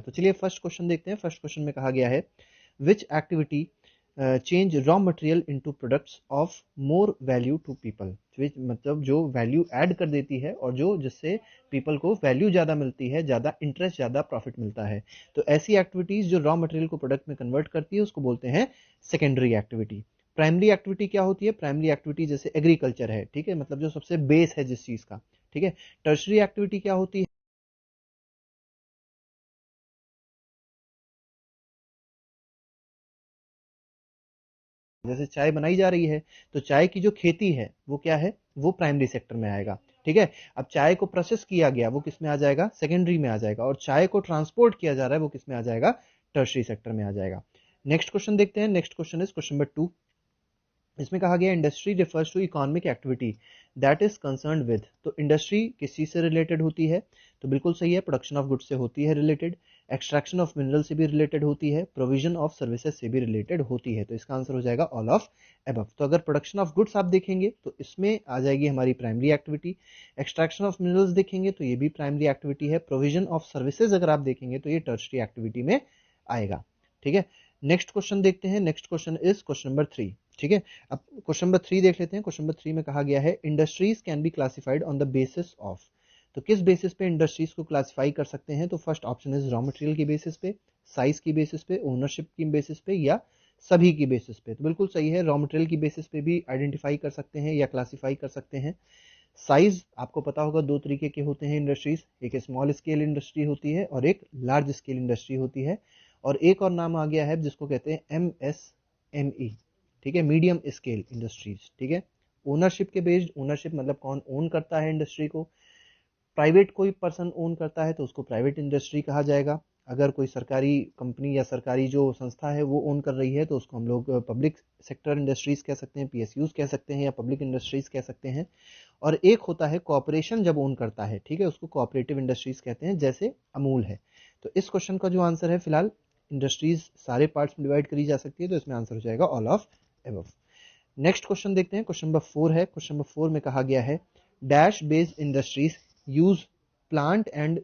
तो चलिए first question देखते हैं। फर्स्ट क्वेश्चन में कहा गया है which activity change raw material into products of more value to people, मतलब जो वैल्यू ऐड कर देती है और जो जिससे पीपल को वैल्यू ज़्यादा मिलती है, ज़्यादा इंटरेस्ट, ज़्यादा प्रॉफिट मिलता है। तो ऐसी एक्टिविटीज़ जो रॉ मटेरियल को प्रोडक्ट में कन्वर्ट करती है उसको बोलते हैं सेकेंडरी एक्टिविटी। प्राइमरी एक्टिविटी क्या होती है? प्राइमरी एक्टिविटी जैसे एग्रीकल्चर है, ठीक है, मतलब जो सबसे बेस है जिस चीज़ का, ठीक है। टर्शरी एक्टिविटी क्या होती है? जैसे चाय बनाई जा रही है तो चाय की जो खेती है वो क्या है? वो प्राइमरी सेक्टर में आएगा, ठीक है। अब चाय को प्रोसेस किया गया वो किस में आ जाएगा? सेकेंडरी में आ जाएगा। और चाय को ट्रांसपोर्ट किया जा रहा है वो किस में आ जाएगा? टर्शरी सेक्टर में आ जाएगा। नेक्स्ट क्वेश्चन देखते हैं। Next question is question number 2। इसमें कहा गया industry refers to economic activity that is concern with. तो इंडस्ट्री किस चीज से रिलेटेड होती है? तो बिल्कुल सही है, प्रोडक्शन ऑफ गुड्स से होती है रिलेटेड, एक्सट्रैक्शन ऑफ मिनरल से भी रिलेटेड होती है, प्रोविजन ऑफ सर्विसेज से भी रिलेटेड होती है। तो इसका आंसर हो जाएगा ऑल ऑफ एबव। तो अगर प्रोडक्शन ऑफ गुड्स आप देखेंगे तो इसमें आ जाएगी हमारी primary activity, extraction of minerals देखेंगे तो ये भी प्राइमरी एक्टिविटी है, प्रोविजन ऑफ सर्विसेज अगर आप देखेंगे तो ये टर्शरी एक्टिविटी में आएगा, ठीक है। नेक्स्ट क्वेश्चन देखते हैं। Next question is question number 3, ठीक है। अब क्वेश्चन नंबर 3 देख लेते हैं। क्वेश्चन नंबर 3 में कहा गया है industries can be classified on the basis of. तो किस बेसिस पे इंडस्ट्रीज को क्लासिफाई कर सकते हैं? तो first option is raw material की बेसिस पे, साइज की बेसिस पे, ओनरशिप की बेसिस पे, या सभी की बेसिस पे। तो बिल्कुल सही है, रॉ मटेरियल की बेसिस पे भी आइडेंटिफाई कर सकते हैं या क्लासिफाई कर सकते हैं। साइज आपको पता होगा दो तरीके के होते हैं इंडस्ट्रीज, एक स्मॉल स्केल इंडस्ट्री होती है और एक लार्ज स्केल इंडस्ट्री होती है। और एक और नाम आ गया है जिसको कहते हैं MSME, ठीक है, मीडियम स्केल इंडस्ट्रीज, ठीक है। ओनरशिप के बेस्ड, ओनरशिप मतलब कौन ओन करता है इंडस्ट्री को। प्राइवेट कोई पर्सन ओन करता है तो उसको प्राइवेट इंडस्ट्री कहा जाएगा। अगर कोई सरकारी कंपनी या सरकारी जो संस्था है वो ओन कर रही है तो उसको हम लोग पब्लिक सेक्टर इंडस्ट्रीज कह सकते हैं, PSUs कह सकते हैं, या पब्लिक इंडस्ट्रीज कह सकते हैं। और एक होता है कॉर्पोरेशन जब ओन करता है, ठीक है, उसको कोऑपरेटिव इंडस्ट्रीज कहते हैं, जैसे अमूल है। तो इस क्वेश्चन का जो आंसर है, फिलहाल इंडस्ट्रीज सारे पार्ट्स में डिवाइड करी जा सकती है, तो इसमें आंसर हो जाएगा all of above. Next question देखते हैं। क्वेश्चन नंबर 4 है। क्वेश्चन नंबर 4 में कहा गया है dash based industries use plant and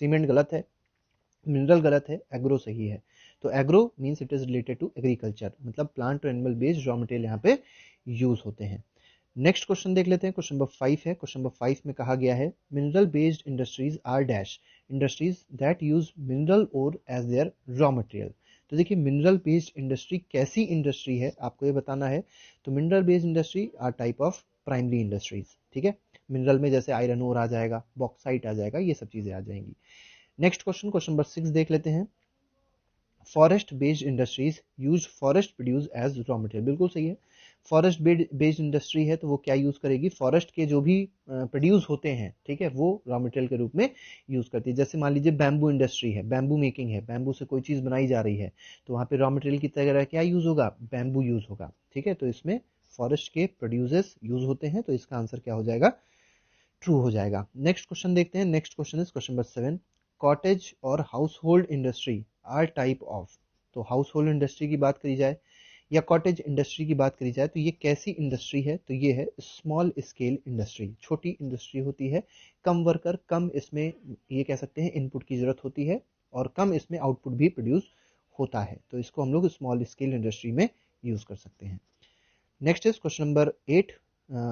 cement गलत है, मिनरल गलत है, एग्रो सही है। तो agro means it is related to agriculture, मतलब प्लांट और एनिमल बेस्ड रॉ मटेरियल यहाँ पे यूज होते हैं। नेक्स्ट क्वेश्चन देख लेते हैं। क्वेश्चन नंबर 5 है। क्वेश्चन नंबर 5 में कहा गया है mineral based industries are dash industries that use mineral ore as their raw material. तो देखिए मिनरल बेस्ड इंडस्ट्री कैसी इंडस्ट्री है आपको ये बताना है। तो mineral based industry are type of primary industries, ठीक है। मिनरल में जैसे आयरन ओर आ जाएगा, बॉक्साइट आ जाएगा, ये सब चीजें आ जाएंगी। नेक्स्ट क्वेश्चन, क्वेश्चन नंबर 6 देख लेते हैं। Forest based industries use forest produce as raw material, बिल्कुल सही है। फॉरेस्ट बेस्ड इंडस्ट्री है तो वो क्या यूज करेगी? फॉरेस्ट के जो भी प्रोड्यूस होते हैं, ठीक है, वो रॉ मटेरियल के रूप में यूज करती है। जैसे मान लीजिए बैम्बू इंडस्ट्री है, बैम्बू मेकिंग है, बैम्बू से कोई चीज बनाई जा रही है, तो वहां पे रॉ मटेरियल की तरह क्या यूज होगा? बैम्बू यूज होगा, ठीक है। तो इसमें फॉरेस्ट के प्रोड्यूसेस यूज होते हैं, तो इसका आंसर क्या हो जाएगा? ट्रू हो जाएगा। नेक्स्ट क्वेश्चन देखते हैं। Next question is question number 7। Cottage और household industry are type of. तो हाउस होल्ड इंडस्ट्री की बात करी जाए या कॉटेज इंडस्ट्री की बात करी जाए तो ये कैसी इंडस्ट्री है? तो ये है स्मॉल स्केल इंडस्ट्री, छोटी इंडस्ट्री होती है, कम वर्कर, कम इसमें ये कह सकते हैं इनपुट की जरूरत होती है और कम इसमें आउटपुट भी प्रोड्यूस होता है, तो इसको हम लोग स्मॉल स्केल इंडस्ट्री में यूज कर सकते हैं। Next is question number 8।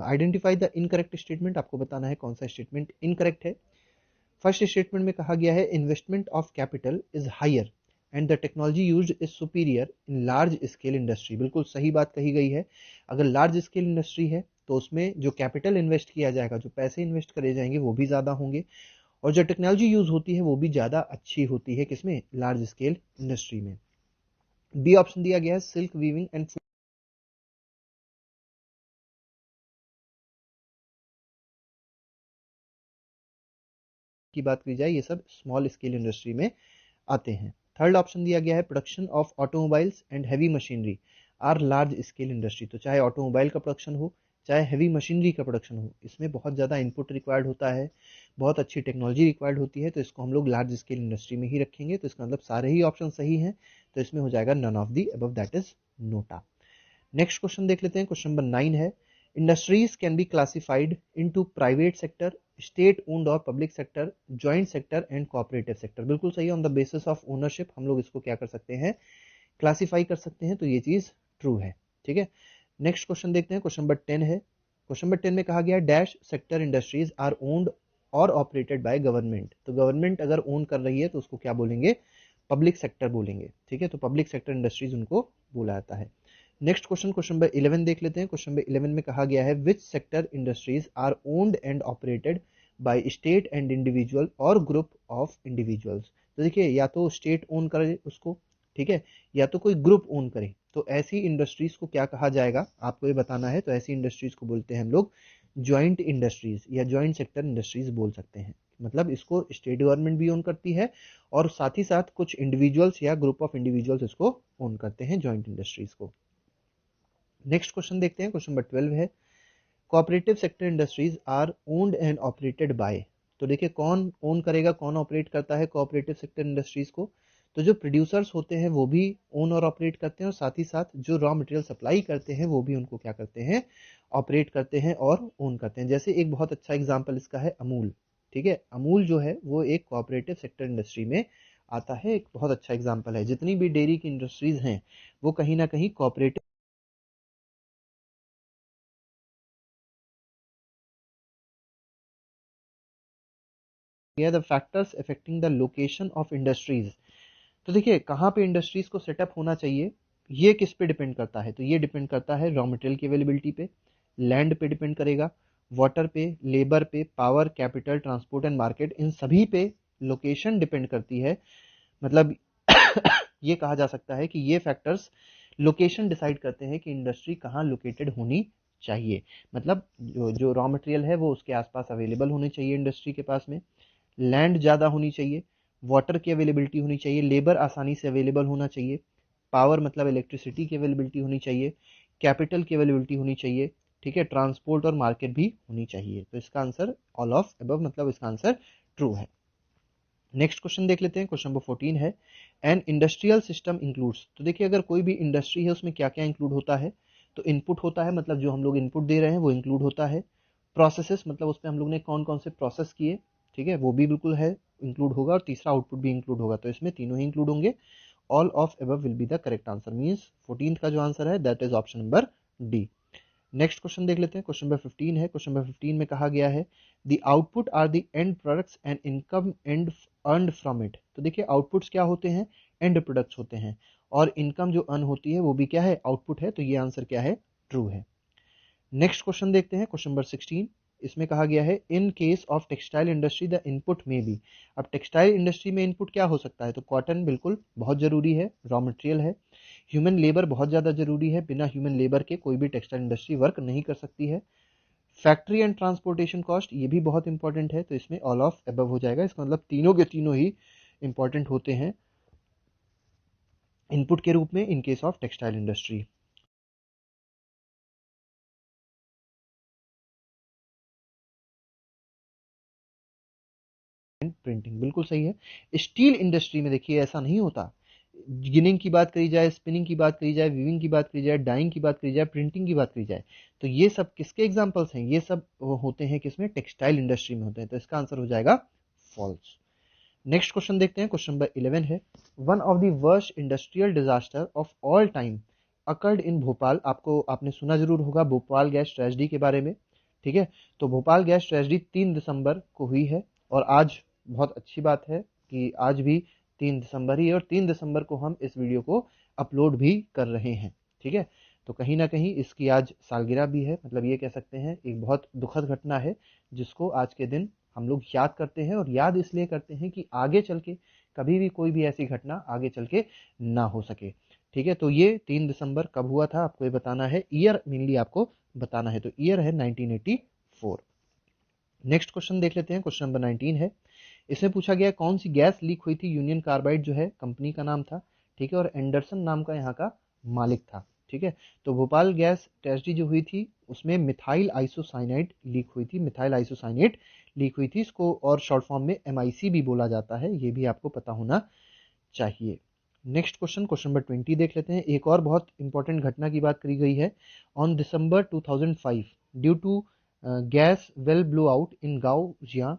Identify the incorrect statement, आपको बताना है कौन सा स्टेटमेंट इनकरेक्ट है। फर्स्ट स्टेटमेंट में कहा गया है investment of capital is higher and the technology used is superior in large scale industry, बिल्कुल सही बात कही गई है। अगर लार्ज स्केल इंडस्ट्री है तो उसमें जो कैपिटल इन्वेस्ट किया जाएगा, जो पैसे इन्वेस्ट करे जाएंगे वो भी ज्यादा होंगे, और जो टेक्नोलॉजी यूज होती है वो भी ज्यादा अच्छी होती है, किसमें? लार्ज स्केल इंडस्ट्री में। बी ऑप्शन दिया गया है सिल्क वीविंग एंड की बात की जाए, ये सब स्मॉल स्केल इंडस्ट्री में आते हैं। थर्ड ऑप्शन दिया गया है production of automobiles and heavy machinery are large scale industry. तो चाहे ऑटोमोबाइल का प्रोडक्शन हो, चाहे हैवी मशीनरी का प्रोडक्शन हो, इसमें बहुत ज़्यादा इनपुट रिक्वायर्ड होता है, बहुत अच्छी टेक्नोलॉजी रिक्वायर्ड होती है, तो इसको हम लोग लार्ज स्केल इंडस्ट्री में ही रखेंगे। तो इसका मतलब सारे ही ऑप्शन सही हैं, तो इसमें हो जाएगा none of the above, that is NOTA. Next question देख लेते हैं, क्वेश्चन नंबर 9 है, industries can be classified into private sector, state owned और public sector, joint sector and cooperative sector. बिल्कुल सही है, on the basis of ownership हम लोग इसको क्या कर सकते हैं, क्लासिफाई कर सकते हैं, तो ये चीज ट्रू है। ठीक है, नेक्स्ट क्वेश्चन देखते हैं, क्वेश्चन नंबर 10 है, क्वेश्चन नंबर 10 में कहा गया dash sector industries are owned और ऑपरेटेड बाय गवर्नमेंट। तो गवर्नमेंट अगर ओन कर रही है तो उसको क्या बोलेंगे, पब्लिक सेक्टर बोलेंगे। ठीक है, तो पब्लिक सेक्टर इंडस्ट्रीज उनको बोला जाता है। नेक्स्ट क्वेश्चन, क्वेश्चन नंबर 11 देख लेते हैं, क्वेश्चन नंबर 11 में कहा गया है which sector industries are owned and operated by state and individual और ग्रुप ऑफ इंडिविजुअल्स। तो देखिए, या तो स्टेट ओन करे उसको, ठीक है, या तो कोई ग्रुप ओन करे, तो ऐसी इंडस्ट्रीज को क्या कहा जाएगा, आपको ये बताना है। तो ऐसी इंडस्ट्रीज को बोलते हैं हम लोग ज्वाइंट इंडस्ट्रीज या ज्वाइंट सेक्टर इंडस्ट्रीज बोल सकते हैं। मतलब इसको स्टेट गवर्नमेंट भी ओन करती है और साथ ही साथ कुछ इंडिविजुअल्स या ग्रुप ऑफ इंडिविजुअल्स इसको ओन करते हैं, ज्वाइंट इंडस्ट्रीज को। नेक्स्ट क्वेश्चन देखते हैं, क्वेश्चन नंबर 12 है, cooperative sector industries are owned and operated by. तो देखिए, कौन ओन करेगा, कौन ऑपरेट करता है कोऑपरेटिव सेक्टर इंडस्ट्रीज को, तो जो प्रोड्यूसर्स होते हैं वो भी ओन और ऑपरेट करते हैं, और साथ ही साथ जो रॉ मटेरियल सप्लाई करते हैं वो भी उनको क्या करते हैं, ऑपरेट करते हैं और ओन करते हैं। जैसे एक बहुत अच्छा एग्जांपल इसका है अमूल। ठीक है, अमूल जो है वो एक कोऑपरेटिव सेक्टर इंडस्ट्री में आता है, एक बहुत अच्छा एग्जांपल है। जितनी भी डेयरी की इंडस्ट्रीज हैं वो कहीं ना कहीं cooperative. The factors affecting the location of industries. तो देखिए, कहाँ पे इंडस्ट्रीज को सेटअप होना चाहिए, ये किस पे डिपेंड करता है, तो ये डिपेंड करता है रॉ मटेरियल की अवेलेबिलिटी पे, लैंड पे डिपेंड करेगा, वाटर पे, लेबर पे, power, capital, transport and market, इन सभी पे लोकेशन डिपेंड करती है। मतलब ये कहा जा सकता है कि ये फैक्टर्स लोकेशन डिसाइड करते हैं कि इंडस्ट्री कहाँ लोकेटेड होनी चाहिए। मतलब जो रॉ मटेरियल है वो उसके आसपास अवेलेबल होनी चाहिए इंडस्ट्री के पास में, लैंड ज़्यादा होनी चाहिए, वाटर की अवेलेबिलिटी होनी चाहिए, लेबर आसानी से अवेलेबल होना चाहिए, पावर मतलब इलेक्ट्रिसिटी की अवेलेबिलिटी होनी चाहिए, कैपिटल की अवेलेबिलिटी होनी चाहिए, ठीक है, ट्रांसपोर्ट और मार्केट भी होनी चाहिए। तो इसका आंसर ऑल ऑफ अबव, मतलब इसका आंसर ट्रू है। नेक्स्ट क्वेश्चन देख लेते हैं, क्वेश्चन नंबर 14 है, एन इंडस्ट्रियल सिस्टम इंक्लूड्स। तो देखिए, अगर कोई भी इंडस्ट्री है उसमें क्या क्या इंक्लूड होता है, तो इनपुट होता है, मतलब जो हम लोग इनपुट दे रहे हैं वो इंक्लूड होता है, प्रोसेसेस मतलब उसमें हम लोग ने कौन कौन से प्रोसेस किए, ठीक है, वो भी बिल्कुल है इंक्लूड होगा, और तीसरा आउटपुट भी इंक्लूड होगा, तो इसमें तीनों ही इंक्लूड होंगे। All of above will be the correct answer, means 14 का जो आंसर है that is option number D. Next question देख लेते हैं, क्वेश्चन नंबर 15 है, क्वेश्चन नंबर 15 में कहा गया है the output are the end products and income and earned from it. तो देखिए, आउटपुट्स क्या होते हैं, एंड प्रोडक्ट्स होते हैं, और इनकम जो अर्न होती है वो भी क्या है, आउटपुट है, तो ये आंसर क्या है, ट्रू है। नेक्स्ट क्वेश्चन देखते हैं, क्वेश्चन नंबर 16, इसमें कहा गया है in case of textile industry the input में बी। अब टेक्सटाइल इंडस्ट्री में इनपुट क्या हो सकता है, तो कॉटन बिल्कुल बहुत जरूरी है, रॉ मटेरियल है, ह्यूमन लेबर बहुत ज़्यादा जरूरी है, बिना ह्यूमन लेबर के कोई भी टेक्सटाइल इंडस्ट्री वर्क नहीं कर सकती है, फैक्ट्री एंड ट्रांसपोर्टेशन कॉस्ट ये भी बहुत इंपॉर्टेंट है, तो इसमें ऑल ऑफ अबव हो जाएगा। इसका मतलब तीनों के तीनों ही इंपॉर्टेंट होते हैं इनपुट के रूप में in case of textile industry. Printing बिल्कुल सही है। स्टील इंडस्ट्री में देखिए ऐसा नहीं होता, गिनिंग की बात करी जाए, स्पिनिंग की बात करी जाए, वीविंग की बात करी जाए, डाइंग की बात करी जाए, प्रिंटिंग की बात करी जाए, तो ये सब किसके एग्जांपल्स हैं, ये सब होते हैं किसमें, टेक्सटाइल इंडस्ट्री में होते हैं, तो इसका आंसर हो जाएगा फॉल्स। नेक्स्ट क्वेश्चन देखते हैं, क्वेश्चन नंबर 11 है, one of the worst industrial disaster of all time occurred in Bhopal. आपने सुना जरूर होगा भोपाल गैस ट्रेजेडी के बारे में, ठीक है, तो भोपाल गैस ट्रेजेडी 3 दिसंबर को हुई है, और आज बहुत अच्छी बात है कि आज भी 3 दिसंबर ही है, और 3 दिसंबर को हम इस वीडियो को अपलोड भी कर रहे हैं, ठीक है, तो कहीं ना कहीं इसकी आज सालगिरह भी है, मतलब ये कह सकते हैं एक बहुत दुखद घटना है जिसको आज के दिन हम लोग याद करते हैं, और याद इसलिए करते हैं कि आगे चल के कभी भी कोई भी ऐसी घटना आगे चल के ना हो सके, ठीक है। तो ये 3 दिसंबर कब हुआ था आपको ये बताना है, ईयर मेनली आपको बताना है, तो ईयर है 1984। नेक्स्ट क्वेश्चन देख लेते हैं, क्वेश्चन नंबर 19 है, इसमें पूछा गया कौन सी गैस लीक हुई थी, यूनियन कार्बाइड जो है कंपनी का नाम था, ठीक है, और एंडरसन नाम का यहाँ का मालिक था, ठीक है। तो भोपाल गैस ट्रेजेडी जो हुई थी उसमें मिथाइल आइसोसाइनाइड लीक हुई थी, मिथाइल आइसोसाइनेट लीक हुई थी, इसको और शॉर्ट फॉर्म में MIC भी बोला जाता है, ये भी आपको पता होना चाहिए। नेक्स्ट क्वेश्चन, क्वेश्चन नंबर 20 देख लेते हैं। एक और बहुत इंपॉर्टेंट घटना की बात करी गई है। On December 2005 due to gas well blow out in Gaojia,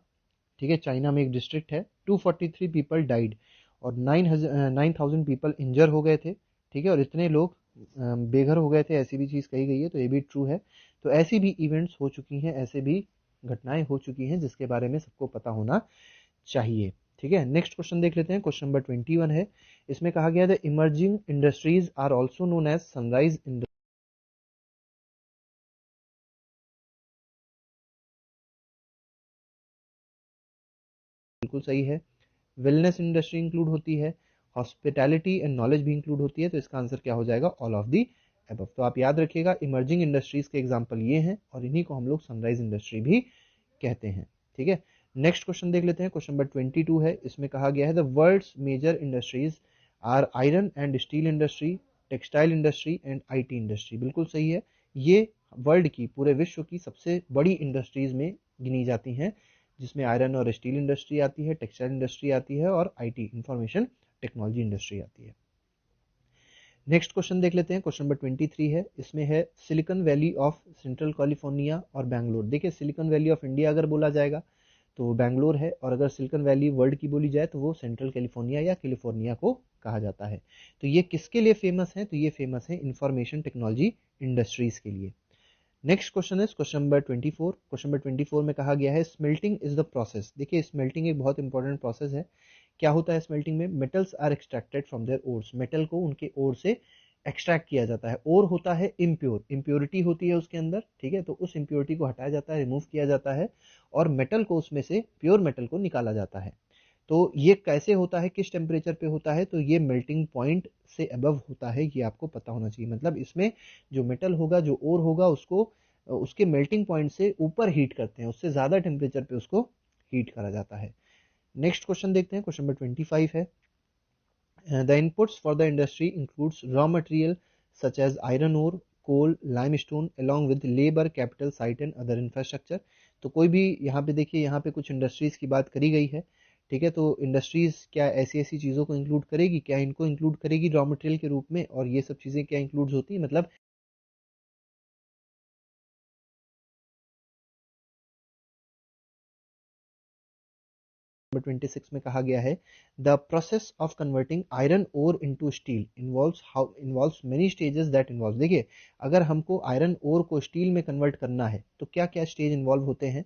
ठीक है, चाइना में एक डिस्ट्रिक्ट है, 243 पीपल डाइड और 9,000 पीपल इंजर हो गए थे, ठीक है, और इतने लोग बेघर हो गए थे, ऐसी भी चीज़ कही गई है, तो ये भी ट्रू है। तो ऐसी भी इवेंट्स हो चुकी हैं, ऐसे भी घटनाएं हो चुकी हैं जिसके बारे में सबको पता होना चाहिए, ठीक है। नेक्स्ट क्वेश्चन देख लेते हैं, क्वेश्चन नंबर 21 है। इसमें कहा गया the emerging industries are also known as sunrise industry, बिल्कुल सही है। वेलनेस इंडस्ट्री इंक्लूड होती है, हॉस्पिटैलिटी एंड नॉलेज भी इंक्लूड होती है, तो इसका आंसर क्या हो जाएगा, ऑल ऑफ दी अबव। तो आप याद रखिएगा, इमर्जिंग इंडस्ट्रीज के एग्जांपल ये हैं और इन्हीं को हम लोग सनराइज इंडस्ट्री भी कहते हैं, ठीक है। नेक्स्ट क्वेश्चन देख लेते हैं, क्वेश्चन नंबर 22 है। इसमें कहा गया है the world's major industries are iron and steel industry, textile industry and IT industry, बिल्कुल सही है। ये वर्ल्ड की, पूरे विश्व की सबसे बड़ी इंडस्ट्रीज में गिनी जाती हैं, जिसमें आयरन और स्टील इंडस्ट्री आती है, टेक्सटाइल इंडस्ट्री आती है और आईटी, इंफॉर्मेशन टेक्नोलॉजी इंडस्ट्री आती है। नेक्स्ट क्वेश्चन देख लेते हैं, क्वेश्चन नंबर 23 है। इसमें है silicon valley of central California और बैंगलोर। देखिए, सिलिकॉन वैली ऑफ इंडिया अगर बोला जाएगा तो वो बैंगलोर है, और अगर सिलिकॉन वैली वर्ल्ड की बोली जाए तो वो सेंट्रल कैलिफोर्निया या कैलिफोर्निया को कहा जाता है। तो ये किसके लिए फेमस है, तो ये फेमस है इंफॉर्मेशन टेक्नोलॉजी इंडस्ट्रीज के लिए। नेक्स्ट क्वेश्चन है क्वेश्चन नंबर 24। क्वेश्चन नंबर 24 में कहा गया है स्मेल्टिंग इज द प्रोसेस। देखिए, स्मेल्टिंग एक बहुत इंपॉर्टेंट प्रोसेस है। क्या होता है स्मेल्टिंग में, metals are extracted from their ores, metal को उनके ओर से एक्सट्रैक्ट किया जाता है। ओर होता है इम्प्योर, इम्प्योरिटी होती है उसके अंदर, ठीक है, तो उस इम्प्योरिटी को हटाया जाता है, रिमूव किया जाता है, और मेटल को उसमें से, प्योर मेटल को निकाला जाता है। तो ये कैसे होता है, किस टेम्परेचर पे होता है, तो ये मेल्टिंग पॉइंट से अबव होता है, ये आपको पता होना चाहिए। मतलब इसमें जो मेटल होगा, जो ओर होगा, उसको उसके मेल्टिंग पॉइंट से ऊपर हीट करते हैं, उससे ज़्यादा टेम्परेचर पे उसको हीट करा जाता है। नेक्स्ट क्वेश्चन देखते हैं, क्वेश्चन नंबर 25 है। The inputs for the industry includes raw material such as iron ore, coal, limestone along with labour, capital, site and other infrastructure. तो कोई भी यहाँ पे देखिए, यहाँ पे कुछ इंडस्ट्रीज की बात करी गई है, ठीक है, तो इंडस्ट्रीज क्या ऐसी ऐसी चीज़ों को इंक्लूड करेगी, क्या इनको इंक्लूड करेगी रॉ मटेरियल के रूप में, और ये सब चीज़ें क्या इंक्लूड होती है, मतलब 26 में कहा गया है the process of converting iron ore into steel involves many stages that involve. देखिए, अगर हमको आयरन ओर को स्टील में कन्वर्ट करना है तो क्या क्या स्टेज इन्वॉल्व होते हैं।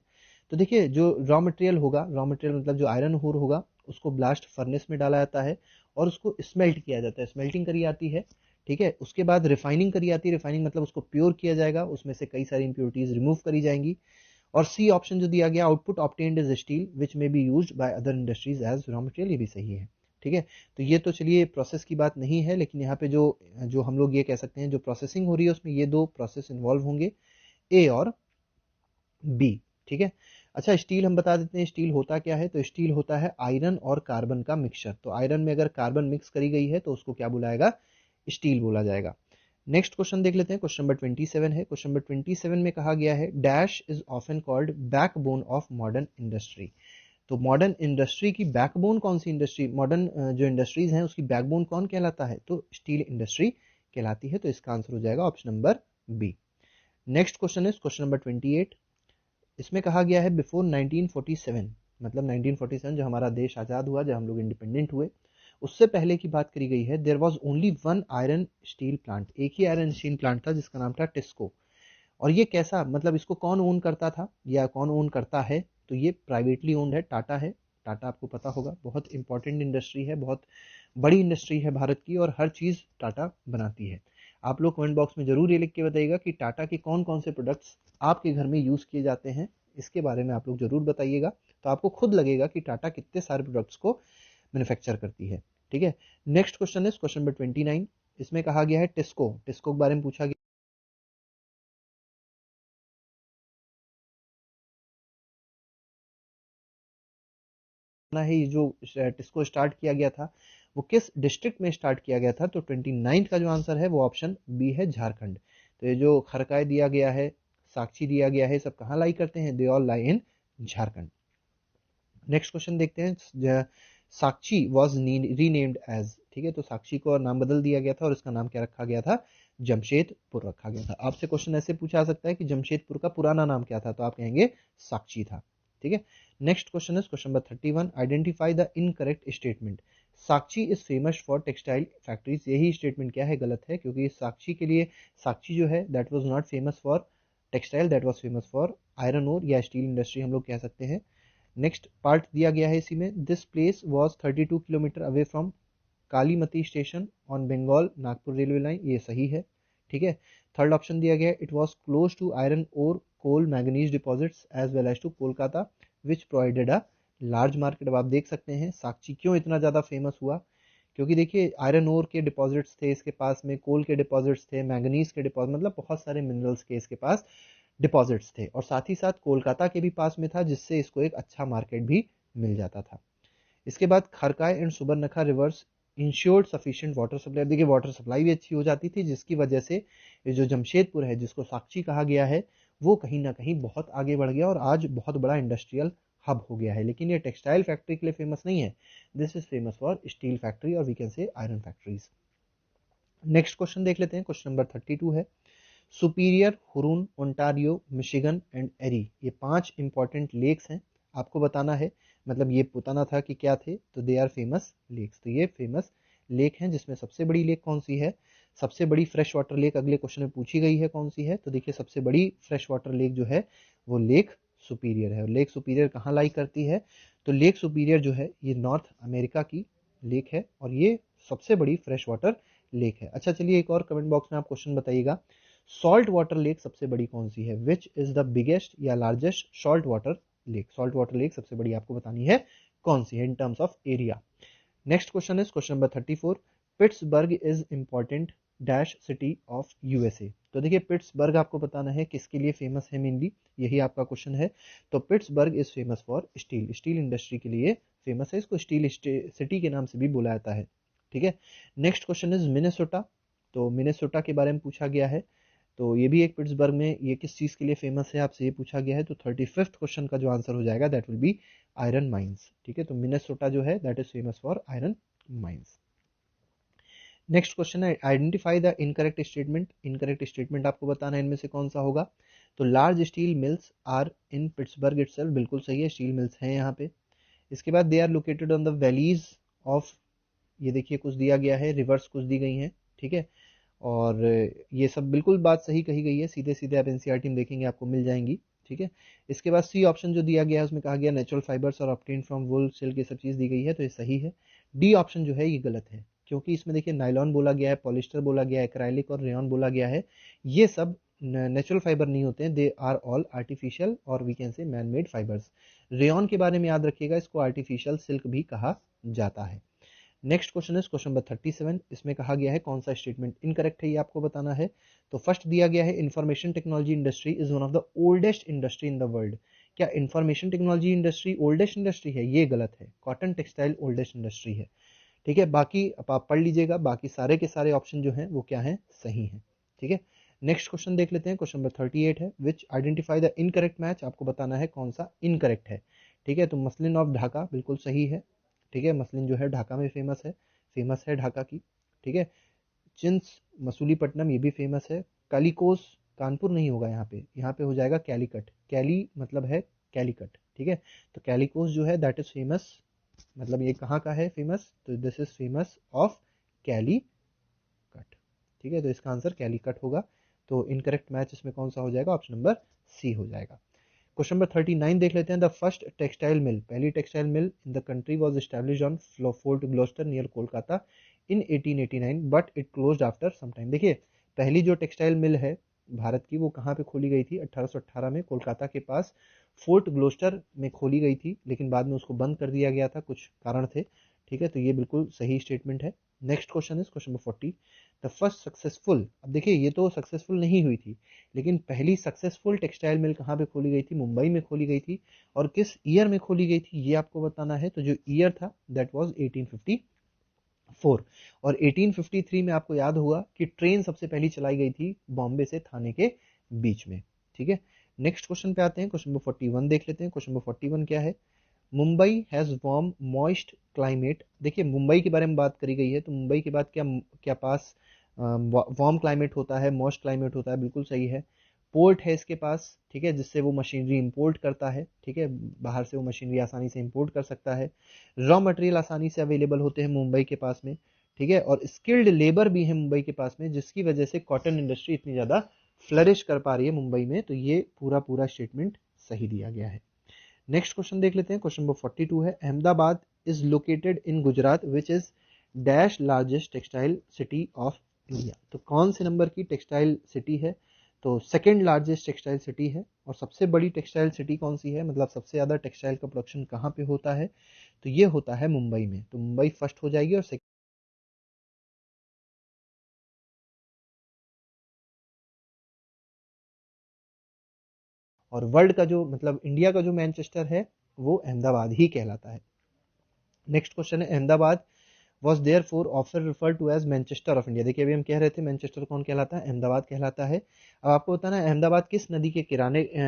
तो देखिए, जो रॉ मटेरियल होगा, रॉ मटेरियल मतलब जो आयरन ओर होगा, उसको ब्लास्ट फर्नेस में डाला जाता है और उसको स्मेल्ट किया जाता है, स्मेल्टिंग करी जाती है, ठीक है। उसके बाद रिफाइनिंग करी जाती है, रिफाइनिंग मतलब उसको प्योर किया जाएगा, उसमें से कई सारी इंप्योरिटीज रिमूव करी जाएंगी। और सी ऑप्शन जो दिया गया, output obtained is steel which may be used by other industries as raw material, ये भी सही है, ठीक है। तो ये तो चलिए प्रोसेस की बात नहीं है, लेकिन यहाँ पे जो जो हम लोग ये कह सकते हैं, जो प्रोसेसिंग हो रही है उसमें ये दो प्रोसेस इन्वॉल्व होंगे, ए और बी, ठीक है। अच्छा, स्टील हम बता देते हैं, स्टील होता क्या है, तो स्टील होता है आयरन और कार्बन का मिक्सचर। तो आयरन में अगर कार्बन मिक्स करी गई है तो उसको क्या बुलाएगा, स्टील बोला जाएगा। नेक्स्ट क्वेश्चन देख लेते हैं, क्वेश्चन नंबर 27 है। क्वेश्चन नंबर 27 में कहा गया है dash is often called backbone of modern industry. तो मॉडर्न इंडस्ट्री की बैकबोन कौन सी इंडस्ट्री, मॉडर्न जो इंडस्ट्रीज हैं उसकी बैकबोन कौन कहलाता है, तो स्टील इंडस्ट्री कहलाती है। तो इसका आंसर हो जाएगा option number B. Next question है क्वेश्चन नंबर 28। इसमें कहा गया है बिफोर 1947, मतलब 1947 जब हमारा देश आज़ाद हुआ, जब हम लोग इंडिपेंडेंट हुए, उससे पहले की बात करी गई है, there was only one iron steel plant, एक ही आयरन स्टील प्लांट था जिसका नाम था टिस्को। और ये कैसा, मतलब इसको कौन ओन करता था या कौन ओन करता है, तो ये प्राइवेटली ओन्ड है, टाटा है। टाटा आपको पता होगा, बहुत इंपॉर्टेंट इंडस्ट्री है, बहुत बड़ी इंडस्ट्री है भारत की, और हर चीज़ टाटा बनाती है। आप लोग कमेंट बॉक्स में जरूर ये लिख के बताइएगा कि टाटा के कौन कौन से प्रोडक्ट्स आपके घर में यूज़ किए जाते हैं, इसके बारे में आप लोग जरूर बताइएगा, तो आपको खुद लगेगा कि टाटा कितने सारे प्रोडक्ट्स को मैन्युफैक्चर करती है, ठीक है। नेक्स्ट क्वेश्चन है क्वेश्चन नंबर 29। इसमें कहा गया है टिस्को, टिस्को के बारे में पूछा गया है, ये जो टिस्को स्टार्ट किया गया था वो किस डिस्ट्रिक्ट में स्टार्ट किया गया था, तो 29 का जो आंसर है वो ऑप्शन बी है, झारखंड। तो ये जो खरकाय दिया गया है, साक्षी दिया गया है, सब कहाँ लाई करते हैं, they all lie in Jharkhand. Next question देखते हैं, साक्षी वॉज रीनेम्ड एज, ठीक है, तो साक्षी को नाम बदल दिया गया था और इसका नाम क्या रखा गया था, जमशेदपुर रखा गया था। आपसे क्वेश्चन ऐसे पूछा जा सकता है कि जमशेदपुर का पुराना नाम क्या था, तो आप कहेंगे साक्षी था, ठीक है। Next question is question number 31, identify the incorrect statement. Sakshi is famous for textile factories, यही स्टेटमेंट क्या है, गलत है, क्योंकि साक्षी के लिए, साक्षी जो है that was not famous for textile, that was famous for iron ore या स्टील इंडस्ट्री हम लोग कह सकते हैं। नेक्स्ट पार्ट दिया गया है इसी में, this place was 32 kilometre away from Kalimati station on Bengal Nagpur railway line, ये सही है, ठीक है। थर्ड ऑप्शन दिया गया, it was close to iron ore coal manganese deposits as well as to Kolkata which provided a large market. अब आप देख सकते हैं साक्षी क्यों इतना ज़्यादा फेमस हुआ, क्योंकि देखिए आयरन ओर के डिपॉजिट्स थे इसके पास में, कोल के डिपॉजिट्स थे, मैंगनीज के डिपॉजिट, मतलब बहुत सारे मिनरल्स के इसके पास डिपॉजिट्स थे, और साथ ही साथ कोलकाता के भी पास में था, जिससे इसको एक अच्छा मार्केट भी मिल जाता था। इसके बाद Kharkai and Subarnarekha rivers ensured sufficient water supply, देखिए वाटर सप्लाई भी अच्छी हो जाती थी, जिसकी वजह से ये जो जमशेदपुर है जिसको साक्षी कहा गया है वो कहीं ना कहीं बहुत आगे बढ़ गया और आज बहुत बड़ा इंडस्ट्रियल हब हो गया है। लेकिन ये टेक्सटाइल फैक्ट्री के लिए फेमस नहीं है, this is famous for steel factory और we can say iron factories. Next question देख लेते हैं, क्वेश्चन नंबर 32 है, Superior, Huron, Ontario, Michigan and Erie, ये 5 इंपॉर्टेंट लेक्स हैं, आपको बताना है, मतलब ये बताना था कि क्या थे, तो दे आर फेमस लेक्स, तो ये फेमस लेक हैं, जिसमें सबसे बड़ी लेक कौन सी है, सबसे बड़ी फ्रेश वाटर लेक अगले क्वेश्चन में पूछी गई है कौन सी है, तो देखिए सबसे बड़ी फ्रेश वाटर लेक जो है वो लेक सुपीरियर है। और लेक सुपीरियर कहाँ लाई करती है, तो लेक सुपीरियर जो है ये नॉर्थ अमेरिका की लेक है और ये सबसे बड़ी फ्रेश वाटर लेक है। अच्छा चलिए एक और कमेंट बॉक्स में आप क्वेश्चन बताइएगा, सॉल्ट वाटर लेक सबसे बड़ी कौन सी है, विच इज द बिगेस्ट या largest salt water lake, salt water lake सबसे बड़ी आपको बतानी है कौन सी है in terms of area. Next question is question number 34, Pittsburgh is important dash city of USA, तो देखिए पिट्सबर्ग आपको बताना है किसके लिए फेमस है, मेनली यही आपका क्वेश्चन है। तो Pittsburgh is famous for steel, steel industry के लिए फेमस है, इसको स्टील सिटी के नाम से भी बुलाया जाता है, ठीक है। नेक्स्ट क्वेश्चन इज मिनेसोटा, तो मिनेसोटा के बारे में पूछा गया है, तो ये भी एक पिट्सबर्ग में, ये किस चीज के लिए फेमस है आपसे ये पूछा गया है, तो 35th क्वेश्चन का जो आंसर हो जाएगा that will be iron mines, ठीक है। तो मिनेसोटा जो है that is famous for iron mines. Next question है, identify the incorrect statement, incorrect statement आपको बताना है इनमें से कौन सा होगा, तो large steel mills are in Pittsburgh itself, बिल्कुल सही है, स्टील मिल्स हैं यहाँ पे। इसके बाद they are located on the valleys of, ये देखिए कुछ दिया गया है, रिवर्स कुछ दी गई हैं, ठीक है, और ये सब बिल्कुल बात सही कही गई है, सीधे सीधे आप एनसीईआरटी में देखेंगे आपको मिल जाएंगी, ठीक है। इसके बाद सी ऑप्शन जो दिया गया है उसमें कहा गया नेचुरल फाइबर्स और ऑब्टेन फ्रॉम वुल सिल्क, ये सब चीज दी गई है, तो ये सही है। डी ऑप्शन जो है ये गलत है, क्योंकि इसमें देखिए नायलॉन बोला गया है, पॉलिस्टर बोला गया है, एक्राइलिक और रेयन बोला गया है, ये सब नेचुरल फाइबर नहीं होते हैं, दे आर ऑल आर्टिफिशियल और we can say man made fibres. Rayon के बारे में याद रखिएगा, इसको आर्टिफिशियल सिल्क भी कहा जाता है। Next question is question number 37, इसमें कहा गया है कौन सा स्टेटमेंट इनकरेक्ट है ये आपको बताना है। तो फर्स्ट दिया गया है information technology industry is one of the oldest industry in the world, क्या information technology industry oldest industry है, ये गलत है, कॉटन टेक्सटाइल ओल्डेस्ट इंडस्ट्री है, ठीक है। बाकी आप पढ़ लीजिएगा, बाकी सारे के सारे ऑप्शन जो हैं वो क्या हैं, सही हैं, ठीक है। नेक्स्ट क्वेश्चन देख लेते हैं, क्वेश्चन नंबर 38 है, विच आइडेंटिफाई द इनकरेक्ट मैच, आपको बताना है कौन सा इनकरेक्ट है, ठीक है। तो मसलिन ऑफ ढाका बिल्कुल सही है, ठीक है, मसलिन जो है ढाका में फेमस है ढाका की, ठीक है। चिंस मसूलीपट्टनम ये भी फेमस है, कालिकोस कानपुर नहीं होगा यहाँ पे हो जाएगा कैलीकट, कैली मतलब है कैलीकट, ठीक है। तो कैलिकोस जो है दैट इज फेमस, मतलब ये कहाँ का है फेमस, तो this is famous of Calicut, ठीक है, तो इसका आंसर कैलीकट होगा। तो इनकरेक्ट मैच इसमें कौन सा हो जाएगा, ऑप्शन नंबर सी हो जाएगा। क्वेश्चन नंबर 39 देख लेते हैं, द फर्स्ट टेक्सटाइल मिल, पहली textile mill in the country was established on Fort Gloster near Kolkata in 1889 but it closed after some time. देखिए पहली जो टेक्सटाइल मिल है भारत की वो कहाँ पे खोली गई थी, 1818 में कोलकाता के पास फोर्ट ग्लोस्टर में खोली गई थी, लेकिन बाद में उसको बंद कर दिया गया था, कुछ कारण थे, ठीक है। तो ये बिल्कुल सही स्टेटमेंट है। Next question is question number 40, the first successful, अब देखिए ये तो सक्सेसफुल नहीं हुई थी, लेकिन पहली सक्सेसफुल टेक्सटाइल मिल कहाँ पे खोली गई थी, मुंबई में खोली गई थी, और किस ईयर में खोली गई थी ये आपको बताना है। तो जो ईयर था दैट वाज 1854, और 1853 में आपको याद होगा कि ट्रेन सबसे पहली चलाई गई थी बॉम्बे से थाने के बीच में, ठीक है। नेक्स्ट क्वेश्चन पे आते हैं, क्वेश्चन नंबर 41 देख लेते हैं, क्वेश्चन नंबर 41 क्या है, Mumbai has warm moist climate. देखिए मुंबई के बारे में बात करी गई है, तो मुंबई के बाद क्या क्या पास वार्म क्लाइमेट होता है, मॉइस्ट क्लाइमेट होता है, बिल्कुल सही है। पोर्ट है इसके पास, ठीक है, जिससे वो मशीनरी इंपोर्ट करता है, ठीक है, बाहर से वो मशीनरी आसानी से इंपोर्ट कर सकता है। रॉ मटेरियल आसानी से अवेलेबल होते हैं मुंबई के पास में, ठीक है, और स्किल्ड लेबर भी है मुंबई के पास में, जिसकी वजह से कॉटन इंडस्ट्री इतनी ज़्यादा फ्लरिश कर पा रही है मुंबई में। तो ये पूरा पूरा स्टेटमेंट सही दिया गया है। नेक्स्ट क्वेश्चन देख लेते हैं, क्वेश्चन नंबर 42 है, Ahmedabad is located in Gujarat which is dash largest textile city of India. तो कौन से नंबर की टेक्सटाइल सिटी है? तो सेकेंड लार्जेस्ट टेक्सटाइल सिटी है। और सबसे बड़ी टेक्सटाइल सिटी कौन सी है, मतलब सबसे ज़्यादा टेक्सटाइल का प्रोडक्शन कहाँ पे होता है? तो ये होता है मुंबई में। तो मुंबई फर्स्ट हो जाएगी, और वर्ल्ड का जो मतलब इंडिया का जो मैनचेस्टर है वो अहमदाबाद ही कहलाता है। नेक्स्ट क्वेश्चन है, Ahmedabad was there for offer refer to as Manchester of India. देखिए अभी हम कह रहे थे मैनचेस्टर कौन कहलाता है, अहमदाबाद कहलाता है। अब आपको बताना है अहमदाबाद किस नदी के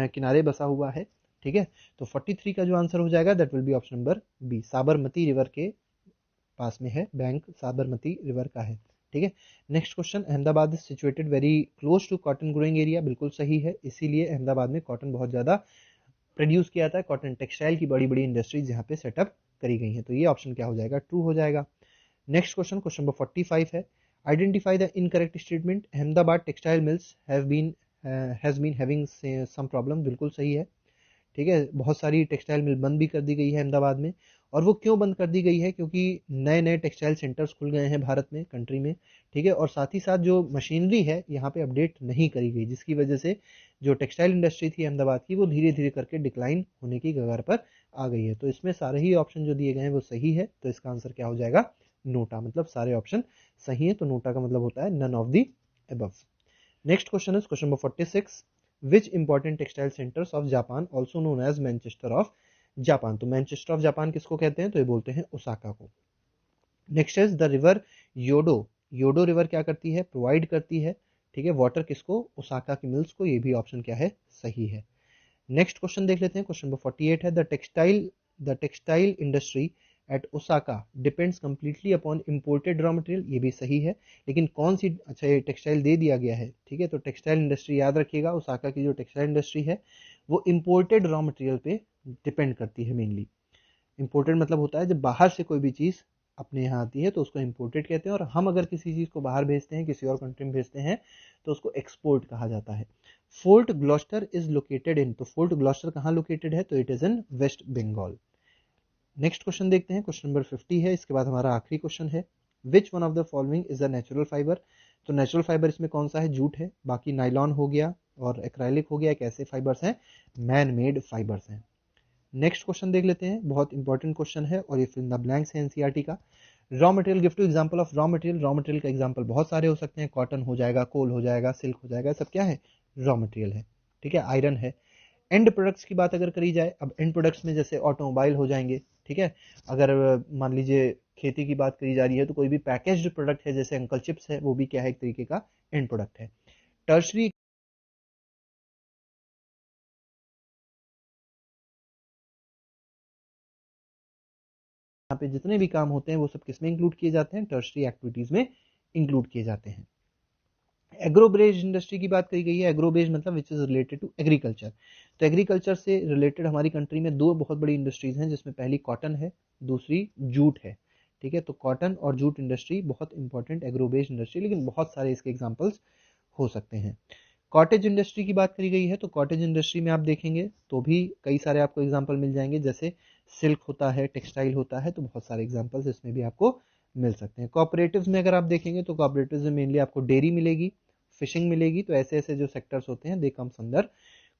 किनारे बसा हुआ है, ठीक है। तो 43 का जो आंसर हो जाएगा that will be option number B, Sabarmati river के पास में है, बैंक साबरमती रिवर का है, ठीक है। Next question, Ahmedabad is situated very close to cotton growing area. बिल्कुल सही है, इसीलिए अहमदाबाद में कॉटन बहुत ज़्यादा प्रोड्यूस किया जाता है, कॉटन टेक्सटाइल की बड़ी बड़ी इंडस्ट्रीज यहाँ पे सेटअप करी गई हैं। तो ये ऑप्शन क्या हो जाएगा, ट्रू हो जाएगा। नेक्स्ट क्वेश्चन, क्वेश्चन नंबर 45 है, identify the incorrect statement, Ahmedabad textile mills has been having some problem. बिल्कुल सही है, ठीक है, बहुत सारी टेक्सटाइल मिल बंद भी कर दी गई है अहमदाबाद में। और वो क्यों बंद कर दी गई है, क्योंकि नए नए टेक्सटाइल सेंटर्स खुल गए हैं भारत में, कंट्री में, ठीक है, और साथ ही साथ जो मशीनरी है यहाँ पे अपडेट नहीं करी गई, जिसकी वजह से जो टेक्सटाइल इंडस्ट्री थी अहमदाबाद की वो धीरे धीरे करके डिक्लाइन होने की कगार पर आ गई है। तो इसमें सारे ही ऑप्शन जो दिए गए हैं वो सही है। तो इसका आंसर क्या हो जाएगा, नोटा, मतलब सारे ऑप्शन सही है। तो नोटा का मतलब होता है none of the above. Next question is question number 46, which important textile centres of Japan also known as Manchester of Japan. तो मैनचेस्टर ऑफ जापान किसको कहते हैं, तो ये बोलते हैं ओसाका को। Next is the river Yodo. Yodo river क्या करती है, प्रोवाइड करती है, ठीक है, वाटर किसको, ओसाका की मिल्स को। ये भी ऑप्शन क्या है, सही है। नेक्स्ट क्वेश्चन देख लेते हैं, क्वेश्चन नंबर 48 है, the textile industry at Osaka depends completely upon imported raw material. ये भी सही है, लेकिन कौन सी, अच्छा ये टेक्सटाइल दे दिया गया है, ठीक है, तो टेक्सटाइल इंडस्ट्री याद रखिएगा, ओसाका की जो टेक्सटाइल इंडस्ट्री है वो इंपोर्टेड रॉ मटेरियल पे डिपेंड करती है मेनली। इंपोर्टेड मतलब होता है जब बाहर से कोई भी चीज़ अपने यहाँ आती है तो उसको इंपोर्टेड कहते हैं, और हम अगर किसी चीज़ को बाहर भेजते हैं, किसी और कंट्री में भेजते हैं, तो उसको एक्सपोर्ट कहा जाता है। Fort Gloster is located in, तो फोर्ट ग्लॉस्टर कहाँ लोकेटेड है, तो it is in West Bengal. Next question देखते हैं, क्वेश्चन नंबर 50 है, इसके बाद हमारा आखिरी क्वेश्चन है, which one of the following is a natural fibre. तो नेचुरल फाइबर इसमें कौन सा है, जूट है, बाकी नाइलॉन हो गया और एक्राइलिक हो गया, एक ऐसे फाइबर्स हैं, मैन मेड फाइबर्स हैं। नेक्स्ट क्वेश्चन देख लेते हैं, बहुत इंपॉर्टेंट क्वेश्चन है और ये फिल इन द ब्लैंक्स है एनसीईआरटी का। Raw material, give two example of raw material. Raw material का एग्जांपल बहुत सारे हो सकते हैं, कॉटन हो जाएगा, कोल हो जाएगा, सिल्क हो जाएगा, सब क्या है, रॉ मटेरियल है, ठीक है, आयरन है। एंड प्रोडक्ट्स की बात अगर करी जाए, अब एंड प्रोडक्ट्स में जैसे ऑटोमोबाइल हो जाएंगे, ठीक है, अगर मान लीजिए खेती की बात करी जा रही है तो कोई भी पैकेज्ड प्रोडक्ट है जैसे अंकल चिप्स है, वो भी क्या है, एक तरीके का एंड प्रोडक्ट है। टर्शरी, यहाँ पे जितने भी काम होते हैं वो सब किसमें इंक्लूड किए जाते हैं, टर्शरी एक्टिविटीज में इंक्लूड किए जाते हैं। एग्रोबेज इंडस्ट्री की बात करी गई है, एग्रोबेज मतलब which is related to agriculture. तो एग्रीकल्चर से रिलेटेड हमारी कंट्री में दो बहुत बड़ी इंडस्ट्रीज हैं, जिसमें पहली कॉटन है, दूसरी जूट है, ठीक है। तो कॉटन और जूट इंडस्ट्री बहुत इंपॉर्टेंट एग्रोबेज इंडस्ट्री, लेकिन बहुत सारे इसके एग्जाम्पल्स हो सकते हैं। कॉटेज इंडस्ट्री की बात करी गई है, तो कॉटेज इंडस्ट्री में आप देखेंगे तो भी कई सारे आपको एग्जाम्पल मिल जाएंगे, जैसे सिल्क होता है, टेक्सटाइल होता है, तो बहुत सारे एग्जाम्पल्स इसमें भी आपको मिल सकते हैं। कोऑपरेटिव्स में अगर आप देखेंगे तो कोऑपरेटिव्स में मेनली आपको डेयरी मिलेगी, फिशिंग मिलेगी, तो ऐसे ऐसे जो सेक्टर्स होते हैं they comes under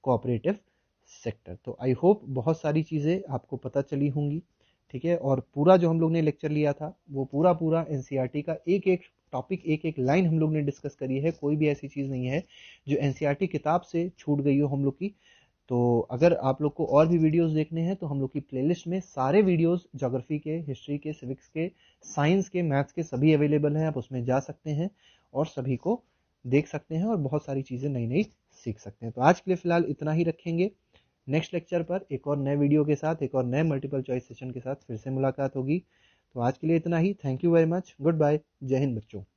cooperative sector. तो आई होप बहुत सारी चीज़ें आपको पता चली होंगी, ठीक है, और पूरा जो हम लोग ने लेक्चर लिया था वो पूरा पूरा एनसीईआरटी का एक एक टॉपिक, एक एक लाइन हम लोग ने डिस्कस करी है। कोई भी ऐसी चीज़ नहीं है जो एनसीईआरटी किताब से छूट गई हो हम लोग की। तो अगर आप लोग को और भी वीडियोस देखने हैं तो हम लोग की प्लेलिस्ट में सारे वीडियोस ज्योग्राफी के, हिस्ट्री के, सिविक्स के, साइंस के, मैथ्स के सभी अवेलेबल हैं। आप उसमें जा सकते हैं और सभी को देख सकते हैं और बहुत सारी चीज़ें नई नई सीख सकते हैं। तो आज के लिए फ़िलहाल इतना ही रखेंगे। नेक्स्ट लेक्चर पर एक और नए वीडियो के साथ, एक और नए मल्टीपल चॉइस सेशन के साथ फिर से मुलाकात होगी। तो आज के लिए इतना ही। Thank you very much. Goodbye. Jai Hind बच्चों।